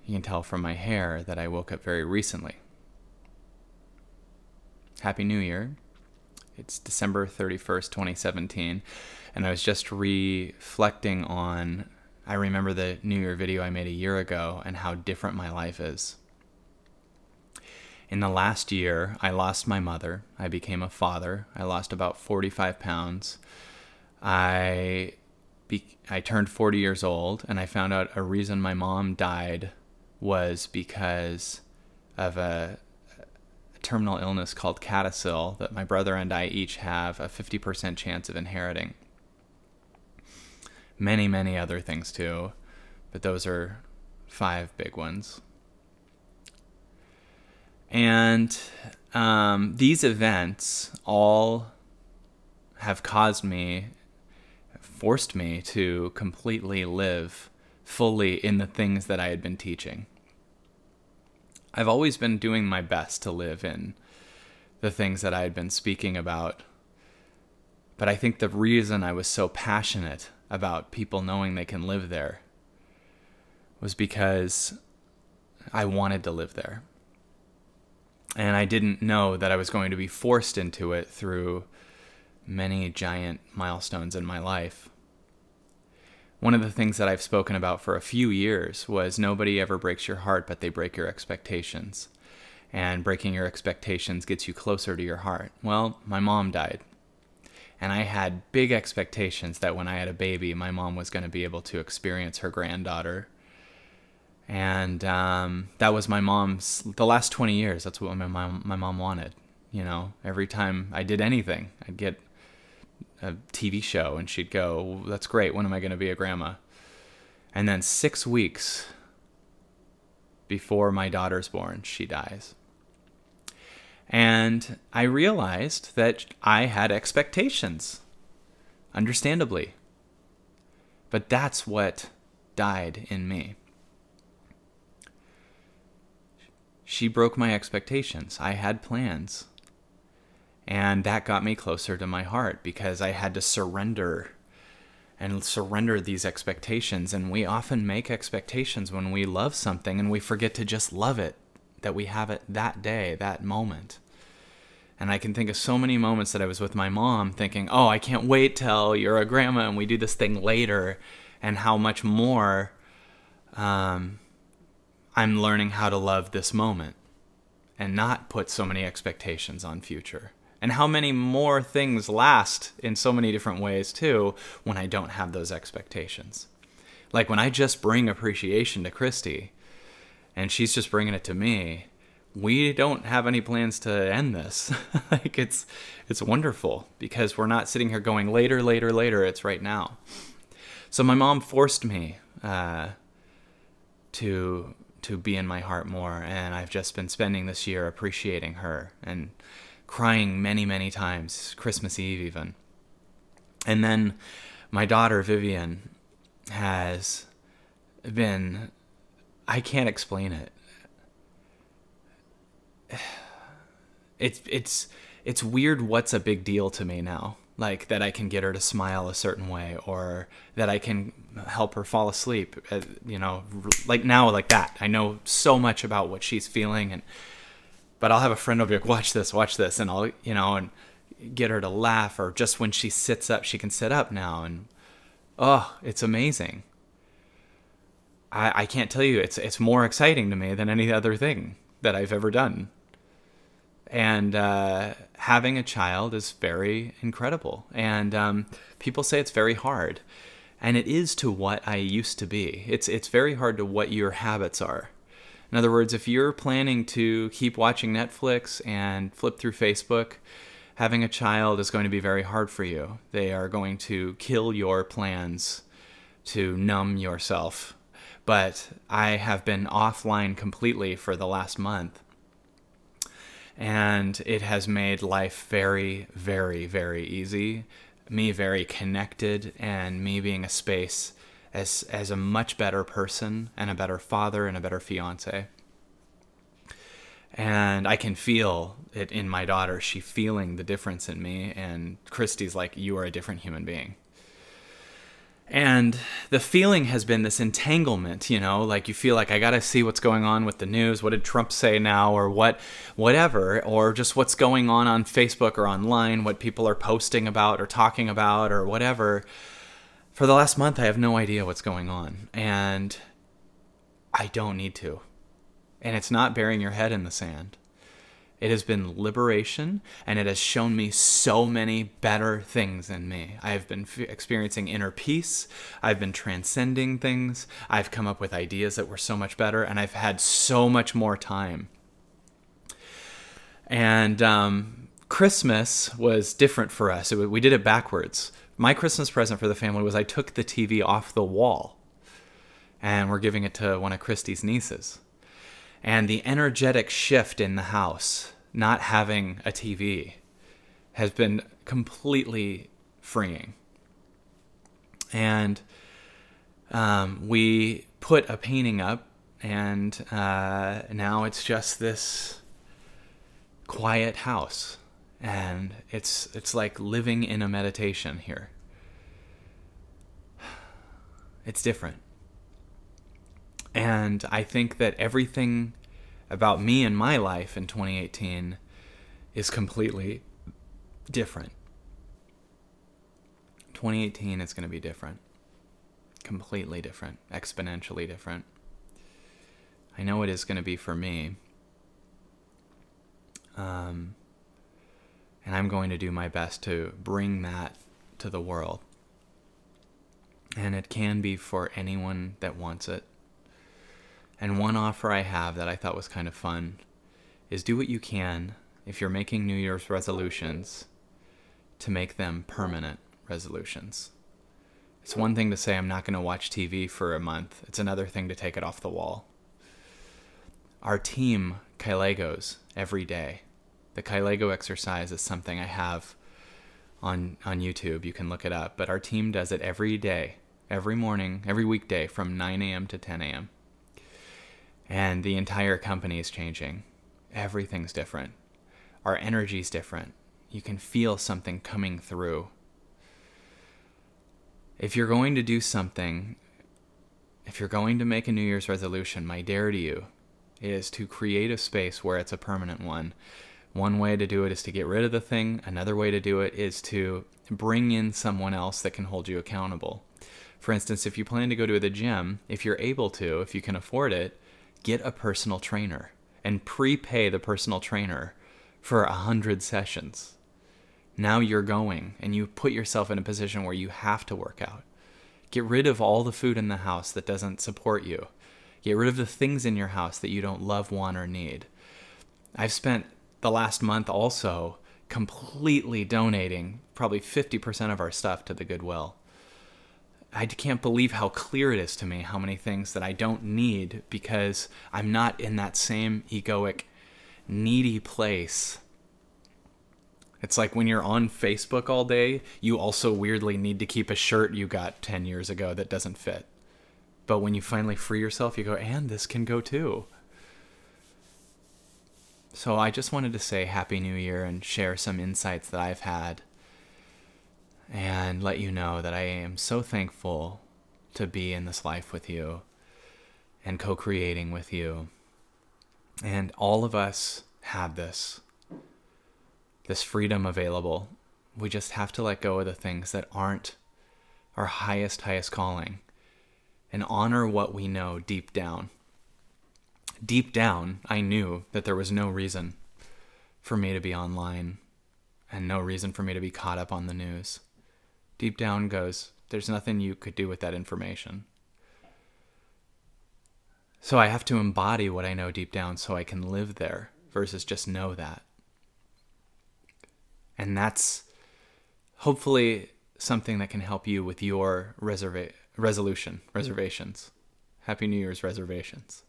You can tell from my hair that I woke up very recently. Happy New Year. It's December 31st, 2017, and I was just reflecting on, I remember the New Year video I made a year ago and how different my life is. In the last year, I lost my mother. I became a father. I lost about 45 pounds. I turned 40 years old, and I found out a reason my mom died was because of a terminal illness called CADASIL that my brother and I each have a 50% chance of inheriting. Many, many other things too, but those are 5 big ones. And these events all have forced me to completely live fully in the things that I had been teaching. I've always been doing my best to live in the things that I had been speaking about. But I think the reason I was so passionate about people knowing they can live there was because I wanted to live there. And I didn't know that I was going to be forced into it through many giant milestones in my life. One of the things that I've spoken about for a few years was nobody ever breaks your heart, but they break your expectations. And breaking your expectations gets you closer to your heart. Well, my mom died. And I had big expectations that when I had a baby, my mom was going to be able to experience her granddaughter. And that was my mom's, the last 20 years, that's what my mom wanted. You know, every time I did anything, I'd get a TV show and she'd go, well, that's great, when am I going to be a grandma? And then 6 weeks before my daughter's born, she dies. And I realized that I had expectations, understandably. But that's what died in me. She broke my expectations. I had plans. And that got me closer to my heart because I had to surrender these expectations. And we often make expectations when we love something and we forget to just love it, that we have it that day, that moment. And I can think of so many moments that I was with my mom thinking, oh, I can't wait till you're a grandma and we do this thing later, and how much more I'm learning how to love this moment and not put so many expectations on future. And how many more things last in so many different ways too when I don't have those expectations. Like when I just bring appreciation to Christy and she's just bringing it to me, we don't have any plans to end this. Like it's wonderful because we're not sitting here going later, later, later. It's right now. So my mom forced me to be in my heart more, and I've just been spending this year appreciating her and crying many, many times, Christmas Eve even. And then my daughter Vivian has been, I can't explain it. It's weird what's a big deal to me now. Like that I can get her to smile a certain way, or that I can help her fall asleep, you know, like now like that. I know so much about what she's feeling, but I'll have a friend over here, watch this, and I'll, you know, and get her to laugh, or just when she sits up, she can sit up now, and oh, it's amazing. I can't tell you, it's more exciting to me than any other thing that I've ever done. And having a child is very incredible. And people say it's very hard. And it is to what I used to be. It's very hard to what your habits are. In other words, if you're planning to keep watching Netflix and flip through Facebook, having a child is going to be very hard for you. They are going to kill your plans to numb yourself. But I have been offline completely for the last month. And it has made life very, very, very easy. Me very connected, and me being a space as a much better person and a better father and a better fiance. And I can feel it in my daughter. She feeling the difference in me. And Christy's like, you are a different human being. And the feeling has been this entanglement, like you feel like I got to see what's going on with the news. What did Trump say now, or whatever, or just what's going on Facebook or online, what people are posting about or talking about or whatever. For the last month, I have no idea what's going on, and I don't need to. And it's not burying your head in the sand. It has been liberation, and it has shown me so many better things in me. I have been experiencing inner peace. I've been transcending things. I've come up with ideas that were so much better, and I've had so much more time. And Christmas was different for us. We did it backwards. My Christmas present for the family was I took the TV off the wall, and we're giving it to one of Christy's nieces. And the energetic shift in the house, not having a TV, has been completely freeing. And we put a painting up, and now it's just this quiet house. And it's like living in a meditation here. It's different. And I think that everything about me and my life in 2018 is completely different. 2018 is going to be different. Completely different. Exponentially different. I know it is going to be for me. And I'm going to do my best to bring that to the world. And it can be for anyone that wants it. And one offer I have that I thought was kind of fun is do what you can, if you're making New Year's resolutions, to make them permanent resolutions. It's one thing to say I'm not going to watch TV for a month. It's another thing to take it off the wall. Our team Kailegos every day. The Kailego exercise is something I have on YouTube. You can look it up. But our team does it every day, every morning, every weekday from 9 a.m. to 10 a.m. And the entire company is changing. Everything's different. Our energy's different. You can feel something coming through. If you're going to do something, if you're going to make a New Year's resolution, my dare to you is to create a space where it's a permanent one. One way to do it is to get rid of the thing. Another way to do it is to bring in someone else that can hold you accountable. For instance, if you plan to go to the gym, if you're able to, if you can afford it, get a personal trainer and prepay the personal trainer for 100 sessions. Now you're going, and you put yourself in a position where you have to work out. Get rid of all the food in the house that doesn't support you. Get rid of the things in your house that you don't love, want, or need. I've spent the last month also completely donating probably 50% of our stuff to the Goodwill. I can't believe how clear it is to me how many things that I don't need because I'm not in that same egoic, needy place. It's like when you're on Facebook all day, you also weirdly need to keep a shirt you got 10 years ago that doesn't fit. But when you finally free yourself, you go, and this can go too. So I just wanted to say Happy New Year and share some insights that I've had. And let you know that I am so thankful to be in this life with you and co-creating with you. And all of us have this freedom available. We just have to let go of the things that aren't our highest calling and honor what we know deep down. Deep down, I knew that there was no reason for me to be online and no reason for me to be caught up on the news. Deep down goes, there's nothing you could do with that information. So I have to embody what I know deep down so I can live there versus just know that. And that's hopefully something that can help you with your reservations. Happy New Year's reservations.